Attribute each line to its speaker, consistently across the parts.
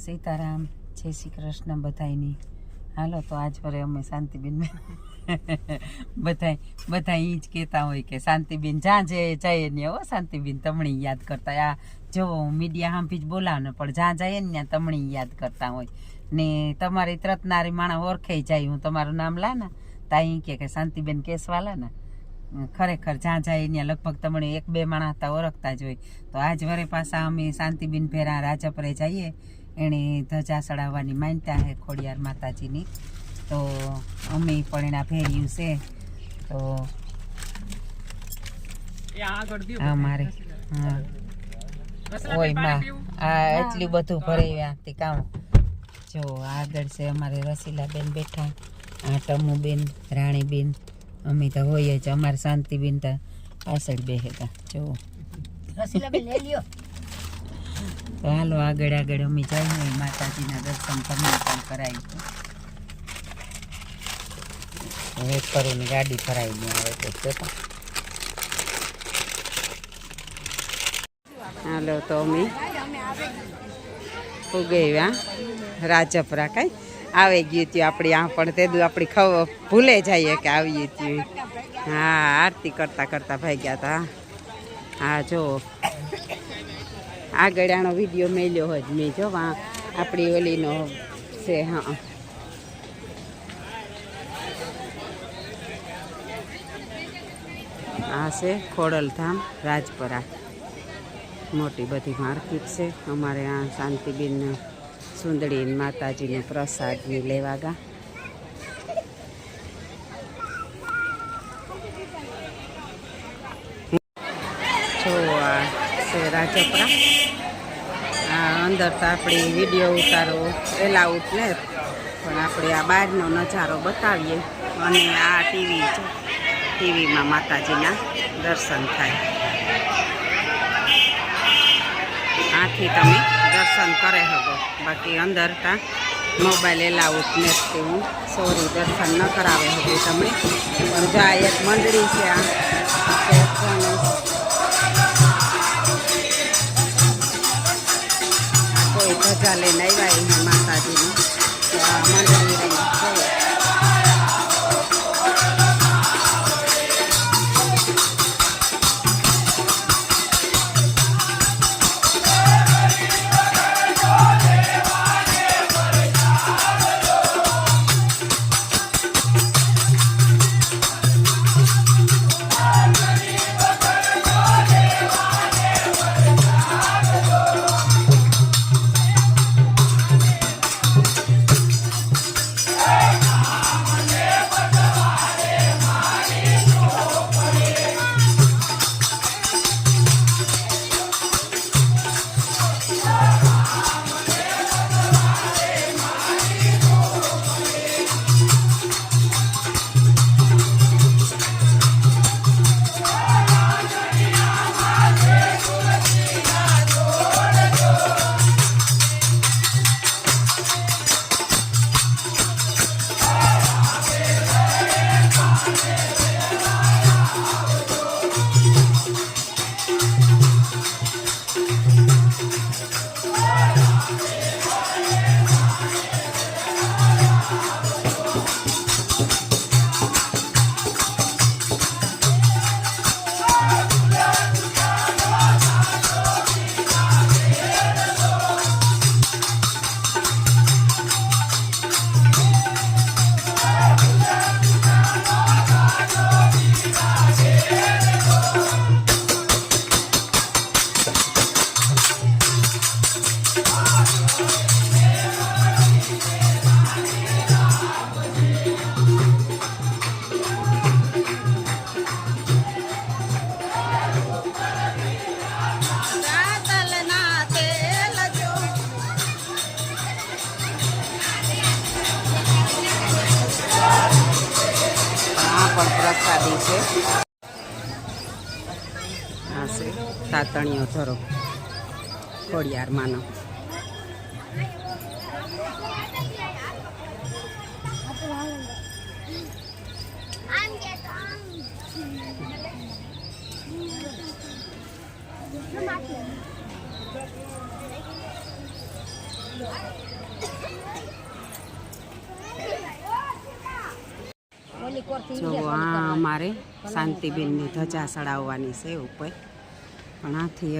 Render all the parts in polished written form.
Speaker 1: સીતારામ, જય શ્રી કૃષ્ણ બધાયની. હાલો તો આજ ફરે અમે શાંતિબેન બધા ઈ જ કહેતા હોય કે શાંતિબેન જ્યાં જઈએ ને હો શાંતિબેન તમણી યાદ કરતા. આ જો મીડિયા હાંભી જ બોલાવ ને પણ જ્યાં જઈએ ને ત્યાં તમણી યાદ કરતા હોય ને તમારી ત્રતનારી માણા ઓળખાઈ જાય. હું તમારું નામ લા ને તાઈ કે શાંતિબેન કેસવાલા ને ખરેખર જ્યાં જાય ત્યાં લગભગ તમને એક બે માણા હતા ઓળખતા જ હોય. તો આજ વરે પાછા અમે શાંતિબેન ભેરા રાજપરે જઈએ. એણે ધજા ચડાવવાની માનતા છે ખોડિયાર માતાજીની. તો અમે પણ એના ભેર્યું છે. તો અમારે ઓય માં આ એટલું બધું ભરાયું કામ. જો આગળ છે અમારે રસીલાબેન બેઠા, આ ટમુબેન, રાણીબેન, અમે તો હોય જ. અમારે શાંતિબેન તો પાછળ બેહેતા. જો રસીલાબેન લઈ લ્યો. તો હાલો આગળ અમે જઈએ માતાજીના દર્શન તમને પણ કરાવી. વેટ કરું ને ગાડી ભરાઈ નહીં આવે તો જોતા. હાલો તો અમે ઉગેવ્યા રાજપરા કઈ આવી ગયું હતું. આપણી આ પણ તેદું આપણી ભૂલે જઈએ કે આવીએ ત્યાં. હા આરતી કરતા કરતા ભાઈ ગયા હતા. હા જો આગળ આનો વિડીયો મેલ્યો હોય મેં જો આપણી ઓલીનો છે. હા આ છે ખોડલધામ રાજપરા. મોટી બધી માર્કેટ છે. અમારે આ શાંતિબેન સુંદડી માતાજીનો પ્રસાદ લેવા ગા. જો આ છે રાજપરા. અંદર તો આપણી વિડીયો ઉતારો એલાઉટ ને પણ આપણે આ બહારનો નજારો બતાવીએ. અને આ ટીવી છે, ટીવીમાં માતાજીના દર્શન થાય. આથી તમે દર્શન કરે શકો. બાકી અંદર તા મોબાઈલ એલાઉટ ને હું સોરી દર્શન ન કરાવે હતી તમે. પણ જા એક મંડળી છે આ કોઈ ધજા લઈને આવ્યા એને માતાજીની મંડળી રહી છે. પ્રસાદી છે. આ છે તાતણીઓ ધરો ખોડિયાર માનો. જો આ અમારે શાંતિબેનની ધજા ચડાવવાની છે ઉપર, પણ આથી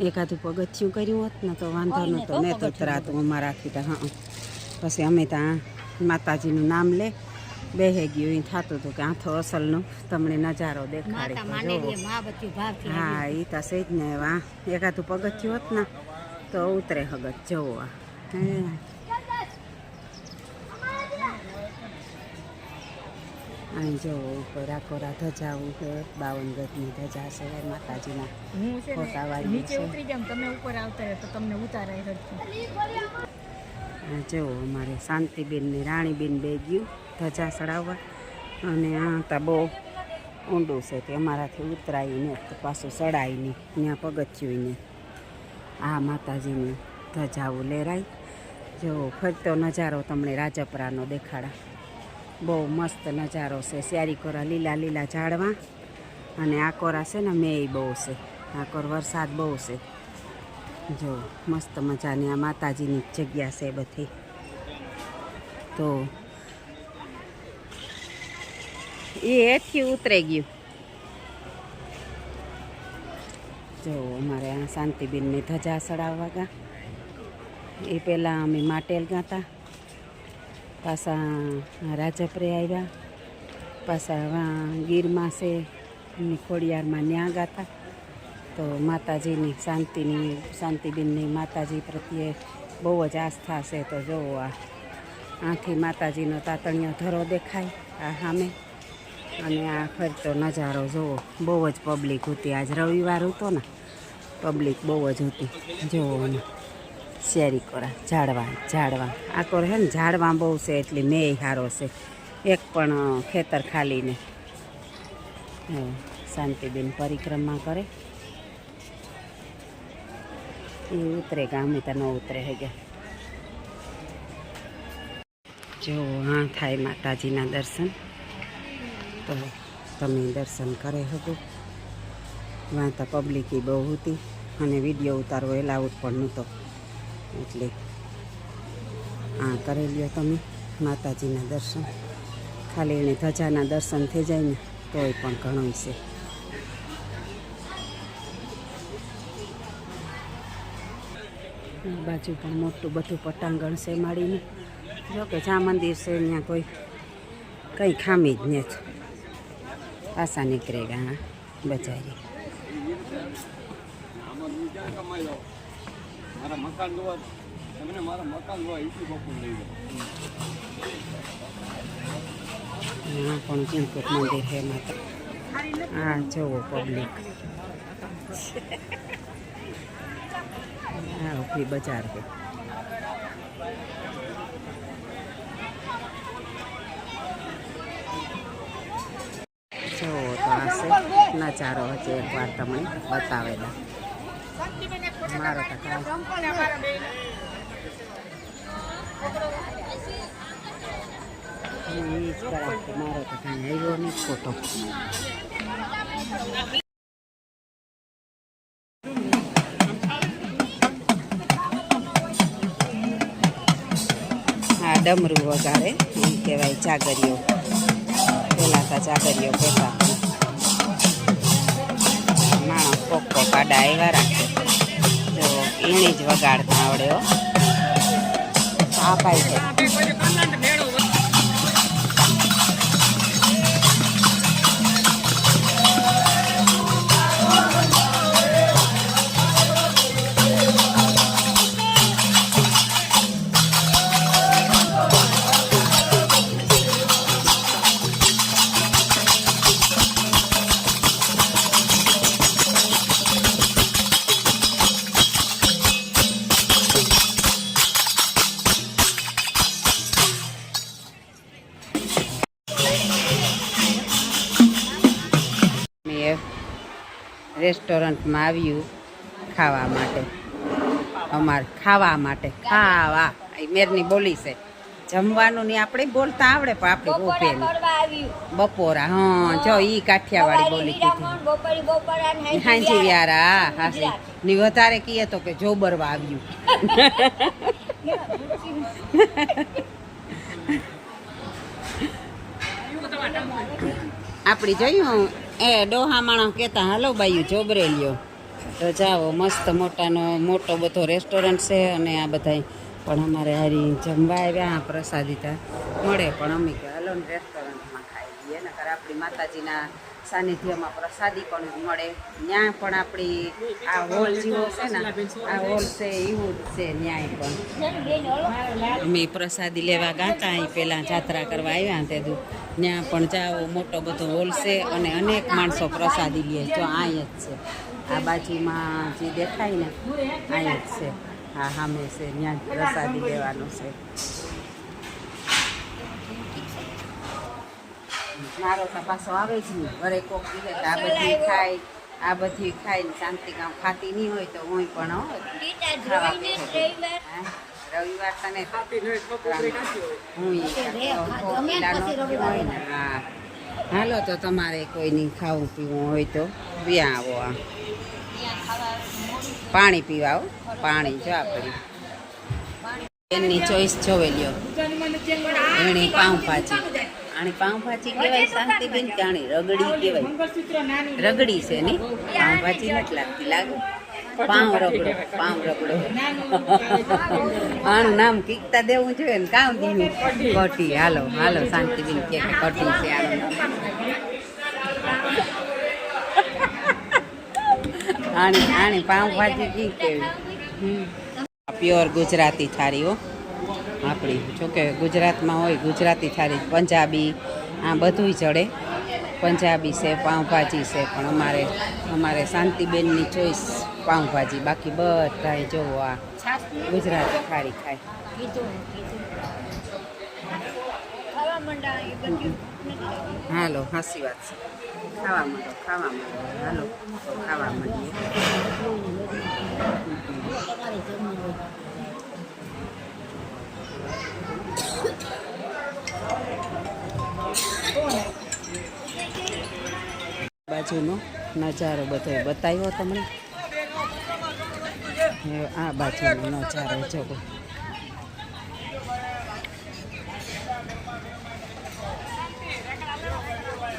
Speaker 1: એકાદું પગથિયું કર્યું હોત ને તો વાંધો નહોતો, ને તો તરાતું અમારાથી તો. હા, પછી અમે ત્યાં માતાજીનું નામ લે બેહે ગયું એ થતું હતું કે આથો અસલનો તમને નજારો દેખાડી. હા, એ તો છે જ ને. વાહ, એકાદું પગથિયું હોત ને તો ઉતરે હગત. જવો આ અહીં જવો ઉપર આકોરા ધજાવું છે, 52 ગજની ધજા છે માતાજીના ફોટાવાળી છે. જવો અમારે શાંતિબેન ને રાણીબેન બે ગયું ધજા ચડાવવા, અને આ તો બહુ ઊંડું છે તે અમારાથી ઉતરાય ને તો પાછું ચડાય નહીં, ત્યાં પગથિયું ને. આ માતાજીની ધજાઓ લેરાય. જો ફરતો નજારો તમને રાજપરાનો દેખાડા. બહુ મસ્ત નજારો છે. સ્યારી કોરા લીલા લીલા ઝાડવા, અને આ કોરા છે ને મેય બહુ છે. આ કોર વરસાદ બહુ છે. જો મસ્ત મજાની આ માતાજીની જગ્યા છે બધી. તો એ હેઠી ઉતરે ગયું. જો અમારે આ શાંતિબેનની ધજા ચડાવવા ગયા. એ પહેલાં અમે માટેલ ગાતા, પાછા રાજપરે આવ્યા, પાછા ગીરમાં છે ખોડિયારમાં ન્યા ગાતા. તો માતાજીની શાંતિબેનની માતાજી પ્રત્યે બહુ જ આસ્થા છે. તો જુઓ આથી માતાજીનો તાતણીયો ધરો દેખાય આ સામે, અને આ ફરતો નજારો જુઓ. બહુ જ પબ્લિક હતી. આજ રવિવાર હતો ને, પબ્લિક બહુ જ હતી. જુઓ શેરી કોરા ઝાડવા આ કોર છે ને, ઝાડવા બહુ છે એટલે મેય સારો છે. એક પણ ખેતર ખાલી ને. શાંતિબેન પરિક્રમા કરે. એ ઉતરે ગામે તો ન ઉતરે હે ગયા. જો હા થાય માતાજીના દર્શન, તો તમે દર્શન કરે હકો. વાં તો પબ્લિક બહુ હતી, અને વિડીયો ઉતારવો એલાઉડ પણ નહોતો, એટલે આ કરી લ્યો તમે માતાજીના દર્શન. ખાલી એની ધજાના દર્શન થઈ જાય ને તોય પણ ઘણું છે. બાજુ પણ મોટું બધું પટાંગણ છે માળીનું. જો કે જ્યાં મંદિર છે ત્યાં કંઈ ખામી જ નથી. પાછા નીકળે ગયા બજારી. હા પણ ચિંતક મંદિર છે માતા. હા જવો પબ્લિક. હા ઉભી બજાર છે. જવો તો આ છે નજારો. હજી એકવાર તમને બતાવેલા. મારો તો મારો તો કાંઈ આવ્યો નહીં ફોટો. હા ડમરું વગાડે એમ કહેવાય. જાગરીઓ પેલા તો જાગરીઓ કહેતા. માણસ પોકો પાડા આવ્યા રાખે. જો એને જ વગાડતા આવડે. આ પાય છે. રેસ્ટોરન્ટમાં આવ્યું ખાવા માટે. એ મેરની બોલી છે. જમવાનું ની આપણે બોલતા આવડે પણ આપણી
Speaker 2: બપોરા
Speaker 1: ઓપે
Speaker 2: કરવા આવ્યું.
Speaker 1: બપોરા હા જો ઈ કાઠિયાવાડી બોલી કીધી
Speaker 2: બપોરે બપોરા ને
Speaker 1: હાંજી વ્યારા હા ની વધારે કીએ તો કે જોબરવા આવ્યું આપણી જોયું એ ડોહા માણસ કહેતા હાલો બાયું જોબરે લ્યો તો જાઓ મસ્ત મોટો બધો રેસ્ટોરન્ટ છે અને આ બધા પણ અમારે હારી જમવા આવ્યા પ્રસાદિતા મળે પણ અમે કે હાલો ને રેસ્ટોરન્ટમાં ખાઈ લઈએ ને ખરે આપણી માતાજીના સાનિધ્યમાં પ્રસાદી પણ મળે ત્યાં પણ આપણી આ હોલ જેવો છે ને આ હોલ છે એવું જ છે ન્યાય પણ અમે પ્રસાદી લેવા ગાતા અહીં પહેલાં જાત્રા કરવા આવ્યા તે ત્યાં પણ જાઓ મોટો બધો હોલ છે અને અનેક માણસો પ્રસાદી લે જો અહીં જ છે આ બાજુમાં જે દેખાય ને અહીં જ છે હા સામે છે ત્યાં પ્રસાદી લેવાનું છે મારો તો પાછો આવે જ નહીં ઘરે કોક દીધે આ બધી ખાય આ બધી ખાઈને શાંતિ કામ ખાતી નહીં હોય તો હું પણ રવિવાર તને હું હા હાલો તો તમારે કોઈની ખાવું પીવું હોય તો ત્યાં આવો આ પાણી પીવા આવો પાણી જો આપણી એની ચોઈસ જોવે લ્યો એની પાઉંભાજી આની પાઉંભાજી કહેવાય શાંતિબેન કે આની રગડી કહેવાય રગડી છે ની પાઉંભાજી નથી લાગતી લાગે પાઉં રગડો આનું નામ કીકતા દેવું જોઈએ ને કામ દીધું કટી હાલો શાંતિબેન કે કટી છે આનું આની પાઉંભાજી કી કેવી પ્યોર ગુજરાતી થાળી હો આપણી જોકે ગુજરાતમાં હોય ગુજરાતી થાળી પંજાબી આ બધુંય ચડે પંજાબી છે પાઉંભાજી છે પણ અમારે શાંતિબેનની ચોઈસ પાઉંભાજી બાકી બધાય જોવો આ ગુજરાતી થાળી ખાય હાલો હાસી વાત છે ખાવા માંડો હાલો ખાવા માંડીએ બાજુનો નજારો બધો બતાવ્યો તમને આ બાજુનો નજારો જોવો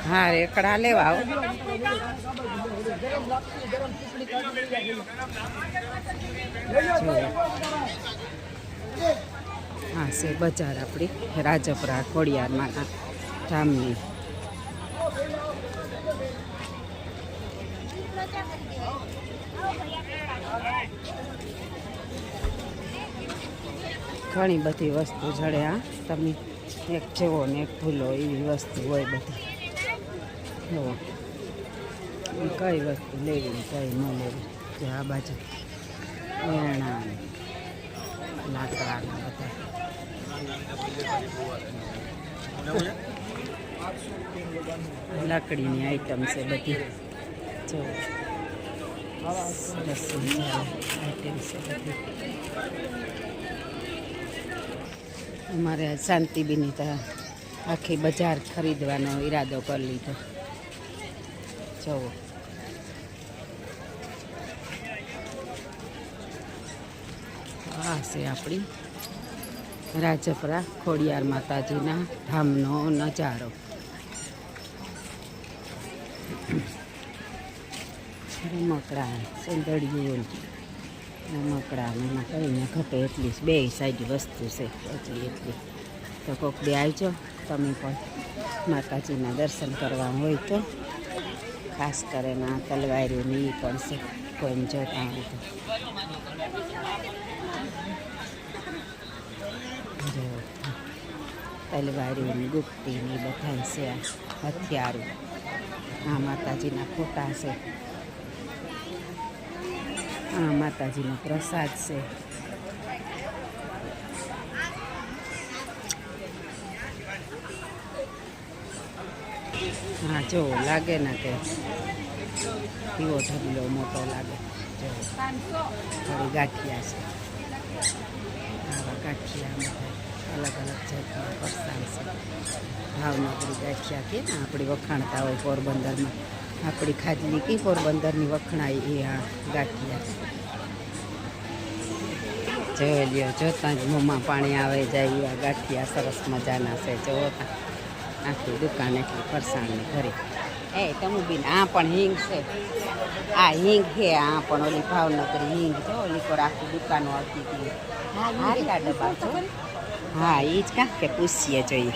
Speaker 1: હા રેકડા લેવા આવો હા છે બજાર આપણી રાજપરા ખોડિયારમાં ધામની ઘણી બધી વસ્તુ જડે હા તમે એક જેવો ને એક ભૂલો એવી વસ્તુ હોય બધી જુઓ કઈ વસ્તુ લેવી ને કઈ ન લેવી જો આ બાજુ વેણા લાકડા બધા લાકડીની આઈટમ છે બધી જો સરસ આઈટમ છે બધી અમારે શાંતિબેની તો આખી બજાર ખરીદવાનો ઈરાદો કરી લીધો જુઓ આ છે આપણી રાજપરા ખોડિયાર માતાજીના ધામનો નજારો રમકડા સંદડિયું રમકડા એમાં કઈને ઘટે એટલી બે સાઈડ વસ્તુ છે એટલી તો કોક બે આવજો તમે પણ માતાજીના દર્શન કરવા હોય તો ખાસ કરીને આ તલવારીઓની એ પણ છે કોઈને જોતા હોય તો તલવારીઓની ગુપ્તીની બધા છે હથિયારો આ માતાજીના ફોટા છે આ માતાજીનો પ્રસાદ છે હા જો લાગે ને કે પીવો ઢગલો મોટો લાગે જો થોડી ગાંઠિયા છે આવા ગાંઠિયા અલગ અલગ જાતના ફરસાણ છે. ભાવનગરી ગાંઠિયા કે ને આપણી વખાણતા હોય પોરબંદરમાં, આપણી ખાજલી કી પોરબંદરની વખણાય એ આ ગાંઠિયા. જોઈ લ્યો, જોતાં જ મોંમાં પાણી આવે જાય એવા ગાંઠિયા સરસ મજાના છે. જોતા આખી દુકાન એટલી ફરસાણની ભરી. એ તમે બીન આ પણ હિંગ છે, આ હિંગ છે, આ પણ ઓલી ભાવનગરી હિંગ જો ઓલી પર આખી દુકાનો આવતી હતી. હા ડબ્બા છો. હા એ જ કાંક કે પૂછીએ જોઈએ.